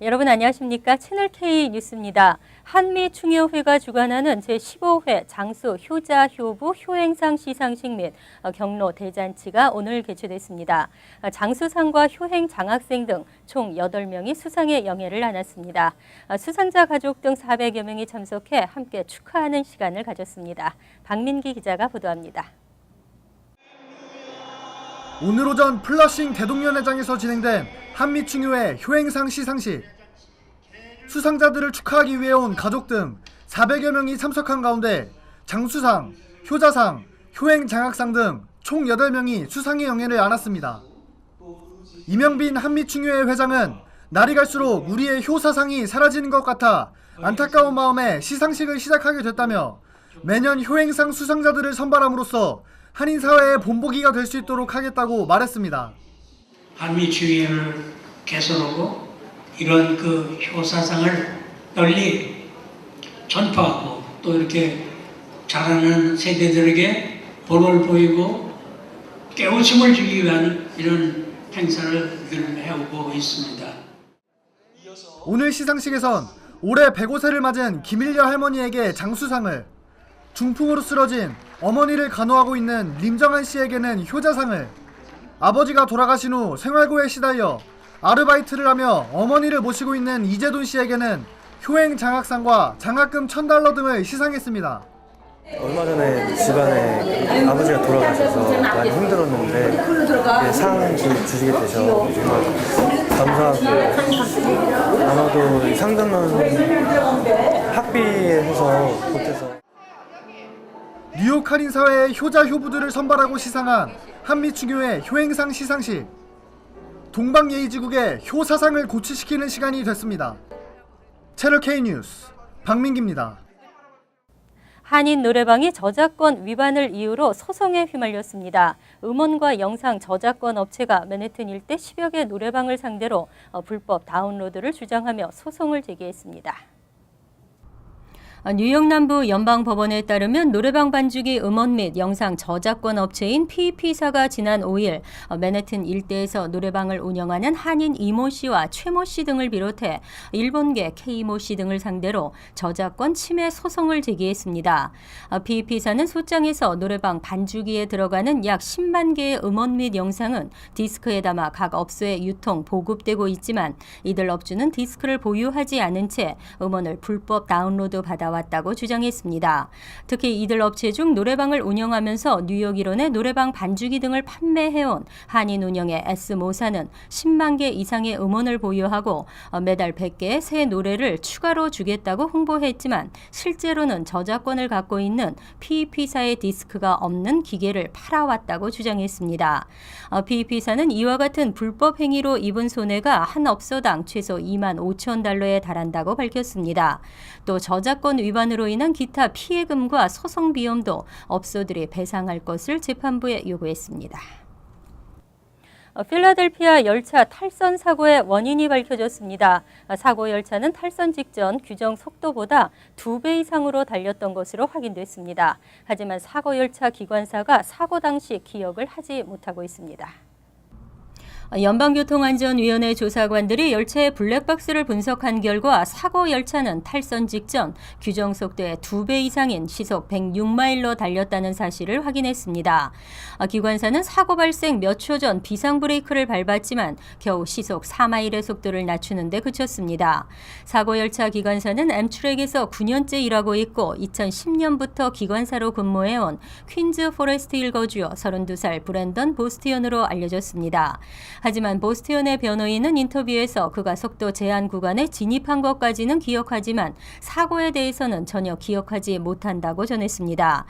여러분 안녕하십니까? 채널K 뉴스입니다. 한미충효회가 주관하는 제15회 장수 효자 효부 효행상 시상식 및 경로 대잔치가 오늘 개최됐습니다. 장수상과 효행 장학생 등 총 8명이 수상의 영예를 안았습니다. 수상자 가족 등 400여 명이 참석해 함께 축하하는 시간을 가졌습니다. 박민기 기자가 보도합니다. 오늘 오전 플러싱 대동연회장에서 진행된 한미충효회 효행상 시상식. 수상자들을 축하하기 위해 온 가족 등 400여 명이 참석한 가운데 장수상, 효자상, 효행장학상 등 총 8명이 수상의 영예를 안았습니다. 이명빈 한미충효회 회장은 날이 갈수록 우리의 효사상이 사라지는 것 같아 안타까운 마음에 시상식을 시작하게 됐다며 매년 효행상 수상자들을 선발함으로써 한인 사회의 본보기가 될 수 있도록 하겠다고 말했습니다. 한미충효회를 개설하고 이런 그 효사상을 널리 전파하고 또 이렇게 자라는 세대들에게 본을 보이고 깨우침을 주기 위한 이런 행사를 늘 해오고 있습니다. 오늘 시상식에선 올해 105세를 맞은 김일려 할머니에게 장수상을, 중풍으로 쓰러진 어머니를 간호하고 있는 림정한 씨에게는 효자상을, 아버지가 돌아가신 후 생활고에 시달려 아르바이트를 하며 어머니를 모시고 있는 이재돈 씨에게는 효행장학상과 장학금 $1,000 등을 시상했습니다. 얼마 전에 집안에 아버지가 돌아가셔서 많이 힘들었는데 상 주시게 되셔서 정말 감사하고, 아마도 상금은 학비해서 보태서 뉴욕 한인 사회의 효자 효부들을 선발하고 시상한 한미충효회 효행상 시상식. 동방예의지국의 효사상을 고취시키는 시간이 됐습니다. 채널K 뉴스 박민기입니다. 한인 노래방이 저작권 위반을 이유로 소송에 휘말렸습니다. 음원과 영상 저작권 업체가 맨해튼 일대 10여 개 노래방을 상대로 불법 다운로드를 주장하며 소송을 제기했습니다. 뉴욕 남부 연방법원에 따르면 노래방 반주기 음원 및 영상 저작권 업체인 PP사가 지난 5일 맨해튼 일대에서 노래방을 운영하는 한인 이모 씨와 최모 씨 등을 비롯해 일본계 K모 씨 등을 상대로 저작권 침해 소송을 제기했습니다. PP사는 소장에서 노래방 반주기에 들어가는 약 10만 개의 음원 및 영상은 디스크에 담아 각 업소에 유통, 보급되고 있지만 이들 업주는 디스크를 보유하지 않은 채 음원을 불법 다운로드 받아왔다고 주장했습니다. 특히 이들 업체 중 노래방을 운영하면서 뉴욕 일원의 노래방 반주기 등을 판매해온 한인 운영의 S모사는 10만 개 이상의 음원을 보유하고 매달 100개의 새 노래를 추가로 주겠다고 홍보했지만 실제로는 저작권을 갖고 있는 PP사의 디스크가 없는 기계를 팔아왔다고 주장했습니다. PP사는 이와 같은 불법 행위로 입은 손해가 한 업소당 최소 $25,000에 달한다고 밝혔습니다. 또 저작권 위반으로 인한 기타 피해금과 소송 비용도 업소들이 배상할 것을 재판부에 요구했습니다. 필라델피아 열차 탈선 사고의 원인이 밝혀졌습니다. 사고 열차는 탈선 직전 규정 속도보다 2배 이상으로 달렸던 것으로 확인됐습니다. 하지만 사고 열차 기관사가 사고 당시 기억을 하지 못하고 있습니다. 연방교통안전위원회 조사관들이 열차의 블랙박스를 분석한 결과 사고 열차는 탈선 직전 규정 속도의 2배 이상인 시속 106마일로 달렸다는 사실을 확인했습니다. 기관사는 사고 발생 몇 초 전 비상 브레이크를 밟았지만 겨우 시속 4마일의 속도를 낮추는 데 그쳤습니다. 사고 열차 기관사는 엠트랙에서 9년째 일하고 있고 2010년부터 기관사로 근무해온 퀸즈 포레스트 일거주요 32살 브랜던 보스티언으로 알려졌습니다. 하지만 보스티언의 변호인은 인터뷰에서 그가 속도 제한 구간에 진입한 것까지는 기억하지만 사고에 대해서는 전혀 기억하지 못한다고 전했습니다.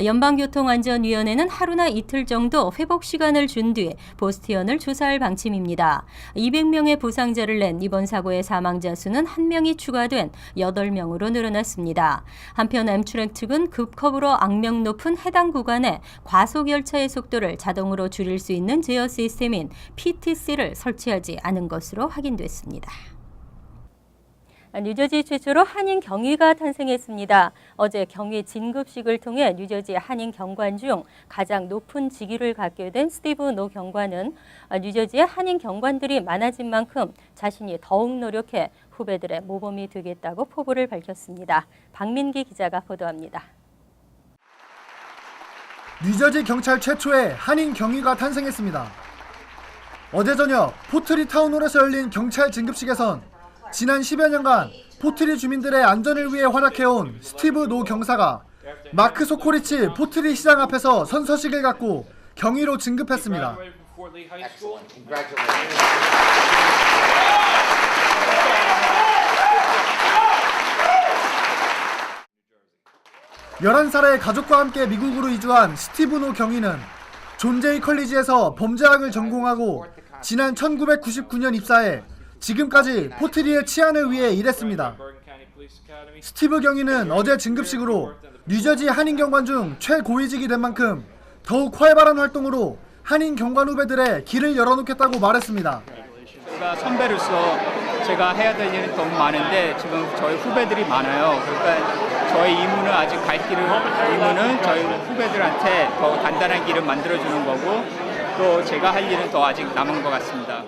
연방교통안전위원회는 하루나 이틀 정도 회복 시간을 준 뒤 보스티언을 조사할 방침입니다. 200명의 부상자를 낸 이번 사고의 사망자 수는 1명이 추가된 8명으로 늘어났습니다. 한편 엠트랙 측은 급커브로 악명 높은 해당 구간에 과속 열차의 속도를 자동으로 줄일 수 있는 제어 시스템인 PTC를 설치하지 않은 것으로 확인됐습니다. 뉴저지 최초로 한인 경위가 탄생했습니다. 어제 경위 진급식을 통해 뉴저지 한인 경관 중 가장 높은 직위를 갖게 된 스티브 노 경관은 뉴저지에 한인 경관들이 많아진 만큼 자신이 더욱 노력해 후배들의 모범이 되겠다고 포부를 밝혔습니다. 박민기 기자가 보도합니다. 뉴저지 경찰 최초의 한인 경위가 탄생했습니다. 어제 저녁 포트리 타운홀에서 열린 경찰 진급식에선 지난 10여 년간 포트리 주민들의 안전을 위해 활약해온 스티브 노 경사가 마크 소코리치 포트리 시장 앞에서 선서식을 갖고 경위로 진급했습니다. 11살의 가족과 함께 미국으로 이주한 스티브 노 경위는 존 제이 컬리지에서 범죄학을 전공하고 지난 1999년 입사해 지금까지 포트리의 치안을 위해 일했습니다. 스티브 경위는 어제 진급식으로 뉴저지 한인 경관 중 최고위직이 된 만큼 더욱 활발한 활동으로 한인 경관 후배들의 길을 열어놓겠다고 말했습니다. 제가 선배로서 제가 해야 될 일은 너무 많은데 지금 저희 후배들이 많아요. 그러니까 저희 임무는 아직 임무는 저희 후배들한테 더 단단한 길을 만들어주는 거고 또 제가 할 일은 더 아직 남은 것 같습니다.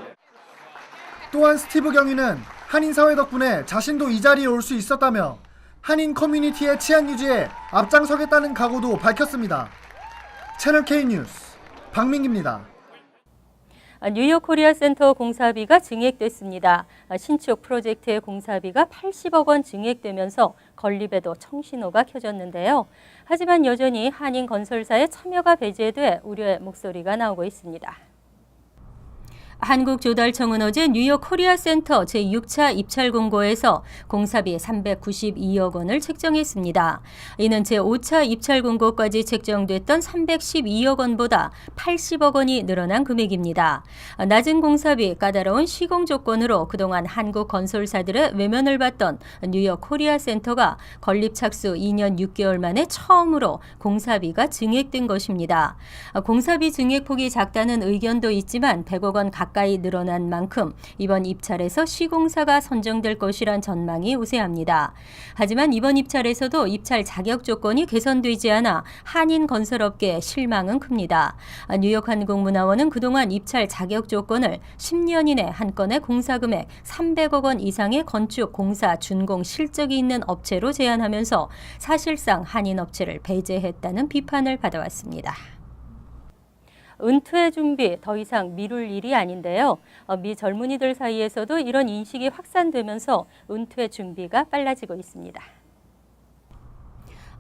또한 스티브 경위는 한인 사회 덕분에 자신도 이 자리에 올 수 있었다며 한인 커뮤니티의 치안 유지에 앞장서겠다는 각오도 밝혔습니다. 채널K 뉴스 박민기입니다. 뉴욕 코리아 센터 공사비가 증액됐습니다. 신축 프로젝트의 공사비가 80억 원 증액되면서 건립에도 청신호가 켜졌는데요. 하지만 여전히 한인 건설사의 참여가 배제돼 우려의 목소리가 나오고 있습니다. 한국조달청은 어제 뉴욕 코리아 센터 제6차 입찰 공고에서 공사비 392억 원을 책정했습니다. 이는 제5차 입찰 공고까지 책정됐던 312억 원보다 80억 원이 늘어난 금액입니다. 낮은 공사비, 까다로운 시공 조건으로 그동안 한국 건설사들의 외면을 받던 뉴욕 코리아 센터가 건립 착수 2년 6개월 만에 처음으로 공사비가 증액된 것입니다. 공사비 증액폭이 작다는 의견도 있지만 100억 원 가까이 늘어난 만큼 이번 입찰에서 시공사가 선정될 것이란 전망이 우세합니다. 하지만 이번 입찰에서도 입찰 자격 조건이 개선되지 않아 한인 건설업계의 실망은 큽니다. 뉴욕한국문화원은 그동안 입찰 자격 조건을 10년 이내 한 건의 공사 금액 300억 원 이상의 건축, 공사, 준공 실적이 있는 업체로 제한하면서 사실상 한인 업체를 배제했다는 비판을 받아왔습니다. 은퇴 준비 더 이상 미룰 일이 아닌데요. 미 젊은이들 사이에서도 이런 인식이 확산되면서 은퇴 준비가 빨라지고 있습니다.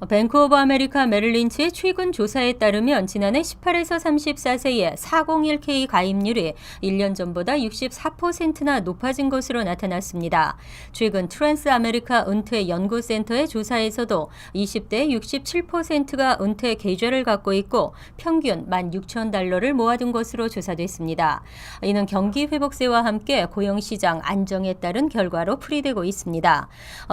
뱅크 오브 아메리카 메릴린치의 최근 조사에 따르면 지난해 18에서 34세의 401k 가입률이 1년 전보다 64%나 높아진 것으로 나타났습니다. 최근 트랜스 아메리카 은퇴 연구센터의 조사에서도 20대 67%가 은퇴 계좌를 갖고 있고 평균 $16,000를 모아둔 것으로 조사됐습니다. 이는 경기 회복세와 함께 고용시장 안정에 따른 결과로 풀이되고 있습니다.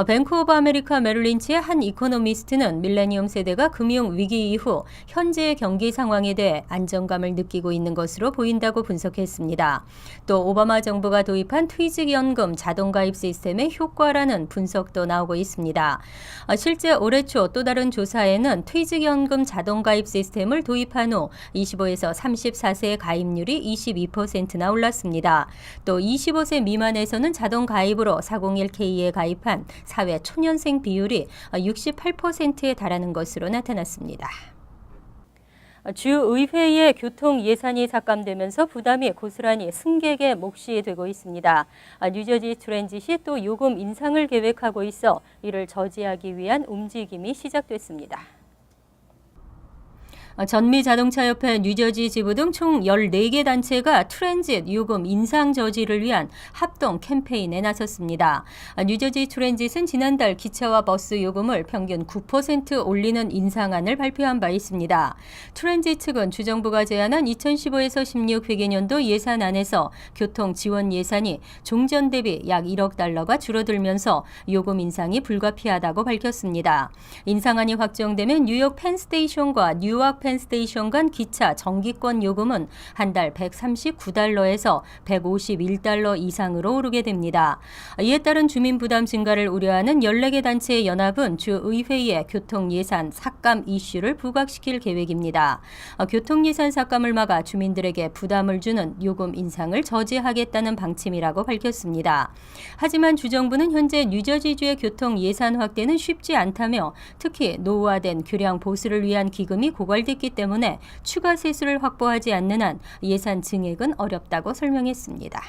뱅크 오브 아메리카 메릴린치의 한 이코노미스트는 밀레니엄 세대가 금융위기 이후 현재의 경기 상황에 대해 안정감을 느끼고 있는 것으로 보인다고 분석했습니다. 또 오바마 정부가 도입한 퇴직연금 자동가입 시스템의 효과라는 분석도 나오고 있습니다. 실제 올해 초 또 다른 조사에는 퇴직연금 자동가입 시스템을 도입한 후 25에서 34세의 가입률이 22%나 올랐습니다. 또 25세 미만에서는 자동가입으로 401k에 가입한 사회 초년생 비율이 68%에 달하는 것으로 나타났습니다. 주의회의 교통 예산이 삭감되면서 부담이 고스란히 승객의 몫이 되고 있습니다. 뉴저지 트랜짓이 또 요금 인상을 계획하고 있어 이를 저지하기 위한 움직임이 시작됐습니다. 전미자동차협회 뉴저지 지부 등 총 14개 단체가 트랜짓 요금 인상 저지를 위한 합동 캠페인에 나섰습니다. 뉴저지 트랜짓은 지난달 기차와 버스 요금을 평균 9% 올리는 인상안을 발표한 바 있습니다. 트랜짓 측은 주정부가 제안한 2015에서 16 회계년도 예산안에서 교통 지원 예산이 종전 대비 약 1억 달러가 줄어들면서 요금 인상이 불가피하다고 밝혔습니다. 인상안이 확정되면 뉴욕 펜스테이션과 뉴아크 펜스테이션 간 기차 정기권 요금은 한 달 139달러에서 151달러 이상으로 오르게 됩니다. 이에 따른 주민 부담 증가를 우려하는 14개 단체의 연합은 주 의회에 교통 예산 삭감 이슈를 부각시킬 계획입니다. 교통 예산 삭감을 막아 주민들에게 부담을 주는 요금 인상을 저지하겠다는 방침이라고 밝혔습니다. 하지만 주정부는 현재 뉴저지주의 교통 예산 확대는 쉽지 않다며 특히 노후화된 교량 보수를 위한 기금이 고갈됐기 때문에 추가 세수를 확보하지 않는 한 예산 증액은 어렵다고 설명했습니다.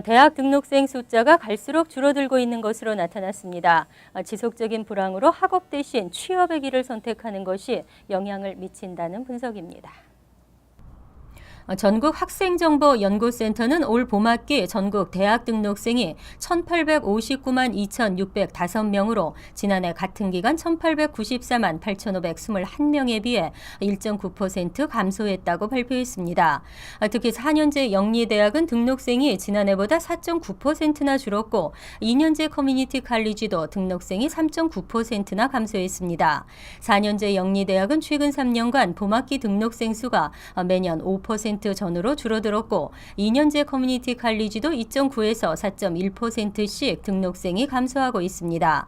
대학 등록생 숫자가 갈수록 줄어들고 있는 것으로 나타났습니다. 지속적인 불황으로 학업 대신 취업의 길을 선택하는 것이 영향을 미친다는 분석입니다. 전국 학생정보연구센터는 올 봄학기 전국 대학 등록생이 1,859만 2,605명으로 지난해 같은 기간 1,894만 8,521명에 비해 1.9% 감소했다고 발표했습니다. 특히 4년제 영리대학은 등록생이 지난해보다 4.9%나 줄었고 2년제 커뮤니티 칼리지도 등록생이 3.9%나 감소했습니다. 4년제 영리대학은 최근 3년간 봄학기 등록생 수가 매년 5% 전으로 줄어들었고 2년제 커뮤니티 칼리지도 2.9에서 4.1%씩 등록생이 감소하고 있습니다.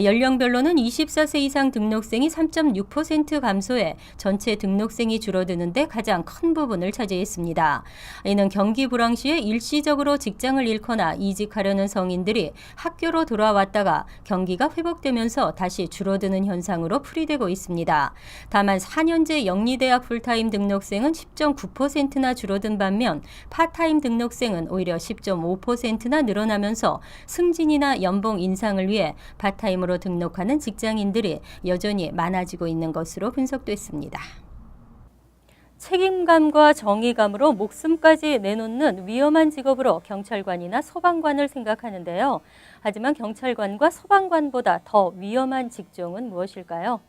연령별로는 24세 이상 등록생이 3.6% 감소해 전체 등록생이 줄어드는데 가장 큰 부분을 차지했습니다. 이는 경기 불황 시에 일시적으로 직장을 잃거나 이직하려는 성인들이 학교로 돌아왔다가 경기가 회복되면서 다시 줄어드는 현상으로 풀이되고 있습니다. 다만 4년제 영리대학 풀타임 등록생은 10.9%나 줄어든 반면 파타임 등록생은 오히려 10.5%나 늘어나면서 승진이나 연봉 인상을 위해 파타임으로 등록하는 직장인들이 여전히 많아지고 있는 것으로 분석됐습니다. 책임감과 정의감으로 목숨까지 내놓는 위험한 직업으로 경찰관이나 소방관을 생각하는데요. 하지만 경찰관과 소방관보다 더 위험한 직종은 무엇일까요?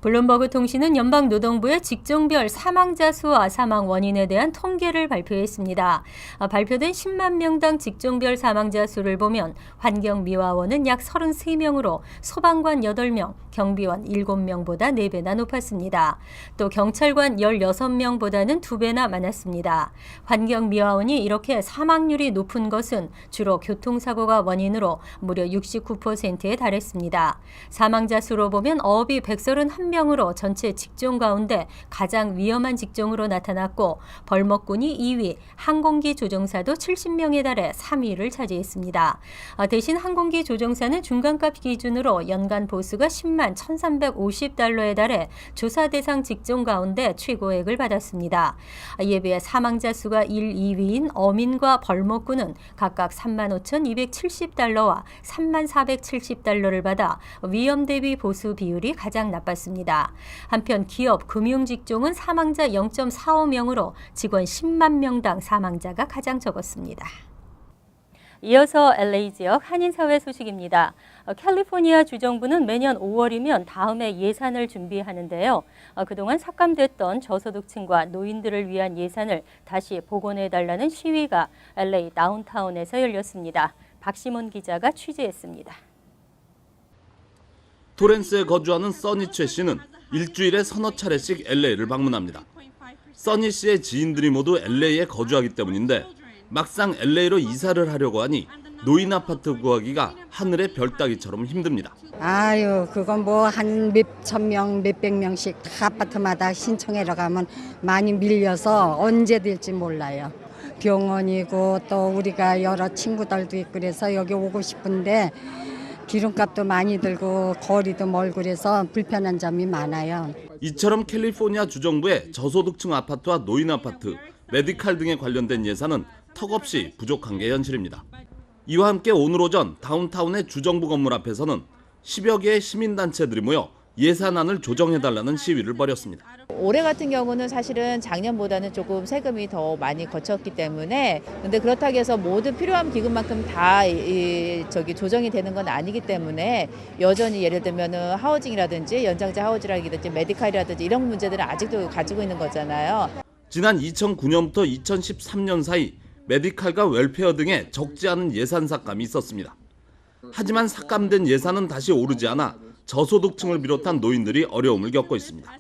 블룸버그 통신은 연방노동부의 직종별 사망자 수와 사망 원인에 대한 통계를 발표했습니다. 발표된 10만 명당 직종별 사망자 수를 보면 환경미화원은 약 33명으로 소방관 8명, 경비원 7명보다 4배나 높았습니다. 또 경찰관 16명보다는 2배나 많았습니다. 환경미화원이 이렇게 사망률이 높은 것은 주로 교통사고가 원인으로 무려 69%에 달했습니다. 사망자 수로 보면 어업이 131명으로 전체 직종 가운데 가장 위험한 직종으로 나타났고 벌목군이 2위, 항공기 조종사도 70명에 달해 3위를 차지했습니다. 대신 항공기 조종사는 중간값 기준으로 연간 보수가 10만 1,350달러에 달해 조사 대상 직종 가운데 최고액을 받았습니다. 이에 비해 사망자 수가 1, 2위인 어민과 벌목군은 각각 35,270달러와 34,470달러를 받아 위험 대비 보수 비율이 가장 나빴습니다. 한편 기업, 금융 직종은 사망자 0.45명으로 직원 10만 명당 사망자가 가장 적었습니다. 이어서 LA 지역 한인사회 소식입니다. 캘리포니아 주정부는 매년 5월이면 다음해 예산을 준비하는데요. 그동안 삭감됐던 저소득층과 노인들을 위한 예산을 다시 복원해달라는 시위가 LA 다운타운에서 열렸습니다. 박시몬 기자가 취재했습니다. 토렌스에 거주하는 써니 최 씨는 일주일에 서너 차례씩 LA를 방문합니다. 써니 씨의 지인들이 모두 LA에 거주하기 때문인데 막상 LA로 이사를 하려고 하니 노인 아파트 구하기가 하늘의 별 따기처럼 힘듭니다. 아유, 그건 뭐 한 몇천 명, 몇백 명씩 아파트마다 신청해러 가면 많이 밀려서 언제 될지 몰라요. 병원이고 또 우리가 여러 친구들도 있고 그래서 여기 오고 싶은데 기름값도 많이 들고 거리도 멀고 그래서 불편한 점이 많아요. 이처럼 캘리포니아 주정부의 저소득층 아파트와 노인 아파트, 메디칼 등에 관련된 예산은 턱없이 부족한 게 현실입니다. 이와 함께 오늘 오전 다운타운의 주정부 건물 앞에서는 10여 개의 시민단체들이 모여 예산안을 조정해달라는 시위를 벌였습니다. 올해 같은 경우는 사실은 작년보다는 조금 세금이 더 많이 거쳤기 때문에 근데 그렇다고 해서 모든 필요한 기금만큼 다 조정이 되는 건 아니기 때문에 여전히 예를 들면 하우징이라든지 연장자 하우징이라든지 메디칼이라든지 이런 문제들은 아직도 가지고 있는 거잖아요. 지난 2009년부터 2013년 사이 메디칼과 웰페어 등의 적지 않은 예산 삭감이 있었습니다. 하지만 삭감된 예산은 다시 오르지 않아 저소득층을 비롯한 노인들이 어려움을 겪고 있습니다.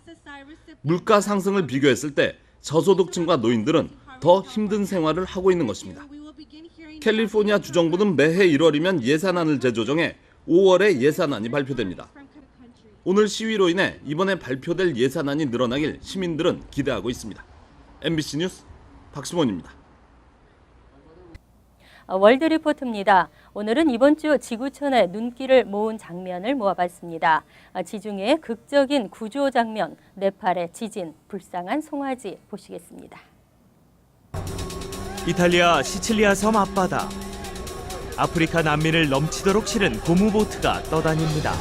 물가 상승을 비교했을 때 저소득층과 노인들은 더 힘든 생활을 하고 있는 것입니다. 캘리포니아 주정부는 매해 1월이면 예산안을 재조정해 5월에 예산안이 발표됩니다. 오늘 시위로 인해 이번에 발표될 예산안이 늘어나길 시민들은 기대하고 있습니다. MBC 뉴스 박시몬입니다. 월드 리포트입니다. 오늘은 이번 주 지구촌의 눈길을 모은 장면을 모아봤습니다. 지중해의 극적인 구조 장면, 네팔의 지진, 불쌍한 송아지 보시겠습니다. 이탈리아 시칠리아 섬 앞바다. 아프리카 난민을 넘치도록 실은 고무보트가 떠다닙니다.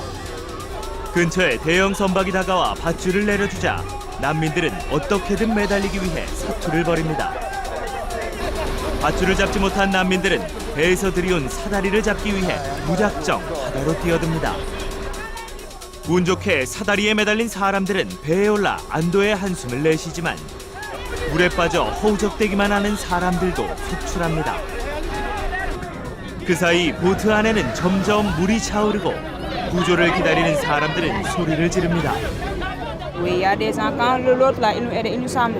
근처에 대형 선박이 다가와 밧줄을 내려주자 난민들은 어떻게든 매달리기 위해 사투를 벌입니다. 밧줄을 잡지 못한 난민들은 배에서 들이온 사다리를 잡기 위해 무작정 바다로 뛰어듭니다. 운 좋게 사다리에 매달린 사람들은 배에 올라 안도의 한숨을 내쉬지만 물에 빠져 허우적대기만 하는 사람들도 속출합니다. 그 사이 보트 안에는 점점 물이 차오르고 구조를 기다리는 사람들은 소리를 지릅니다. Oui, il y a des gens quand l'autre là, il nous semble,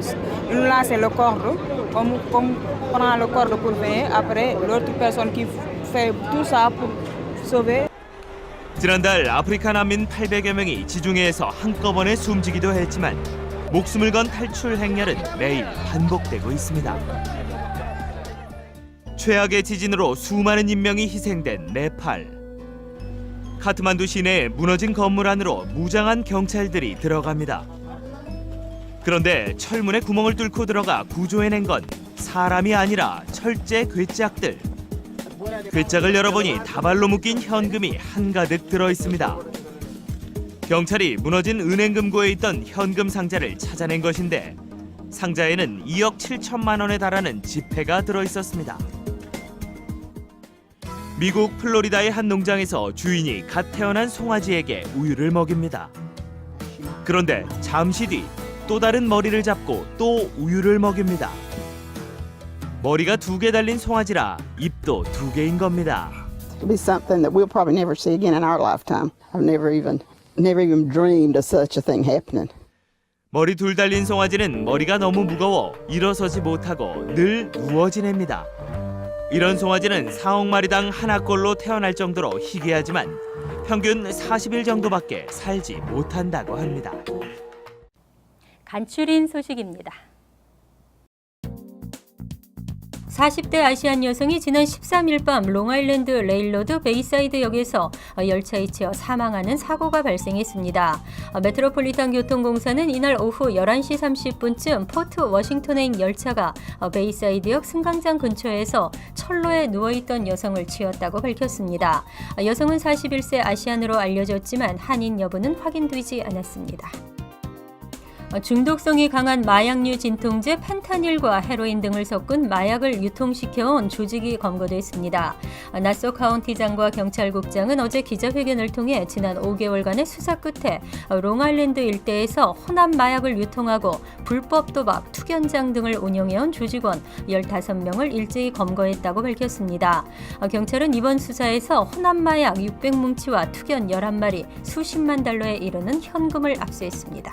il nous lance le corde, comme prend le corde pour venir, après l'autre personne qui fait tout ça pour sauver. 지난달 아프리카 난민 800여 명이 지중해에서 한꺼번에 숨지기도 했지만 목숨을 건 탈출 행렬은 매일 반복되고 있습니다. 최악의 지진으로 수많은 인명이 희생된 네팔. 카트만두 시내에 무너진 건물 안으로 무장한 경찰들이 들어갑니다. 그런데 철문에 구멍을 뚫고 들어가 구조해낸 건 사람이 아니라 철제 괴짝들. 괴짝을 열어보니 다발로 묶인 현금이 한가득 들어있습니다. 경찰이 무너진 은행 금고에 있던 현금 상자를 찾아낸 것인데 상자에는 2억 7천만 원에 달하는 지폐가 들어있었습니다. 미국 플로리다의 한 농장에서 주인이 갓 태어난 송아지에게 우유를 먹입니다. 그런데 잠시 뒤 또 다른 머리를 잡고 또 우유를 먹입니다. 머리가 2개 달린 송아지라 입도 2개인 겁니다. It'll be something that we'll probably never see again in our lifetime. I've never even dreamed of such a thing happening. 머리 2 달린 송아지는 머리가 너무 무거워 일어서지 못하고 늘 누워 지냅니다. 이런 송아지는 4억 마리당 하나꼴로 태어날 정도로 희귀하지만 평균 40일 정도밖에 살지 못한다고 합니다. 간추린 소식입니다. 40대 아시안 여성이 지난 13일 밤 롱아일랜드 레일로드 베이사이드역에서 열차에 치여 사망하는 사고가 발생했습니다. 메트로폴리탄 교통공사는 이날 오후 11시 30분쯤 포트 워싱턴행 열차가 베이사이드역 승강장 근처에서 철로에 누워있던 여성을 치었다고 밝혔습니다. 여성은 41세 아시안으로 알려졌지만 한인 여부는 확인되지 않았습니다. 중독성이 강한 마약류 진통제 펜타닐과 헤로인 등을 섞은 마약을 유통시켜온 조직이 검거됐습니다. 나소 카운티장과 경찰국장은 어제 기자회견을 통해 지난 5개월간의 수사 끝에 롱아일랜드 일대에서 혼합 마약을 유통하고 불법 도박, 투견장 등을 운영해온 조직원 15명을 일제히 검거했다고 밝혔습니다. 경찰은 이번 수사에서 혼합 마약 600뭉치와 투견 11마리, 수십만 달러에 이르는 현금을 압수했습니다.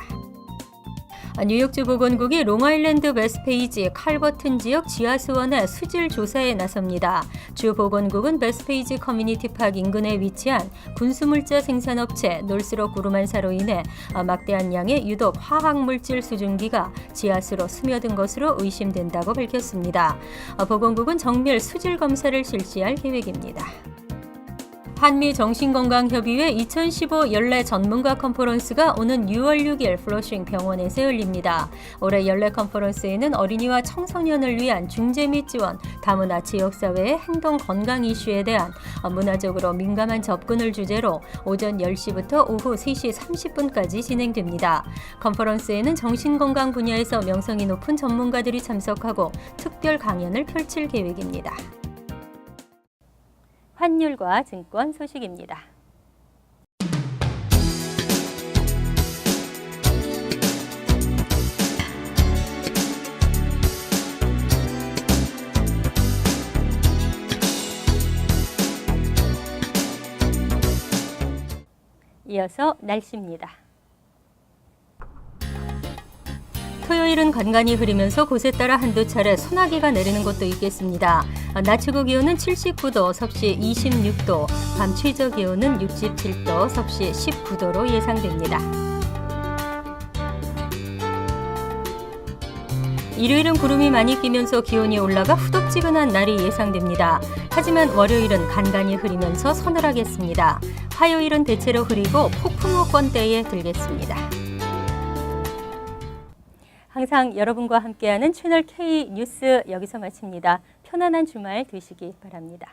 뉴욕주 보건국이 롱아일랜드 베스페이지 칼버튼 지역 지하수원의 수질 조사에 나섭니다. 주 보건국은 베스페이지 커뮤니티 파크 인근에 위치한 군수물자 생산업체 놀스록 구루만사로 인해 막대한 양의 유독 화학물질 수증기가 지하수로 스며든 것으로 의심된다고 밝혔습니다. 보건국은 정밀 수질 검사를 실시할 계획입니다. 한미정신건강협의회 2015 연례 전문가 컨퍼런스가 오는 6월 6일 플러싱 병원에서 열립니다. 올해 연례 컨퍼런스에는 어린이와 청소년을 위한 중재 및 지원, 다문화 지역사회의 행동 건강 이슈에 대한 문화적으로 민감한 접근을 주제로 오전 10시부터 오후 3시 30분까지 진행됩니다. 컨퍼런스에는 정신건강 분야에서 명성이 높은 전문가들이 참석하고 특별 강연을 펼칠 계획입니다. 환율과 증권 소식입니다. 이어서 날씨입니다. 토요일은 간간히 흐리면서 곳에 따라 한두 차례 소나기가 내리는 곳도 있겠습니다. 낮 최고 기온은 79도, 섭씨 26도, 밤 최저 기온은 67도, 섭씨 19도로 예상됩니다. 일요일은 구름이 많이 끼면서 기온이 올라가 후덥지근한 날이 예상됩니다. 하지만 월요일은 간간히 흐리면서 서늘하겠습니다. 화요일은 대체로 흐리고 폭풍우권대에 들겠습니다. 항상 여러분과 함께하는 채널 K 뉴스 여기서 마칩니다. 편안한 주말 되시기 바랍니다.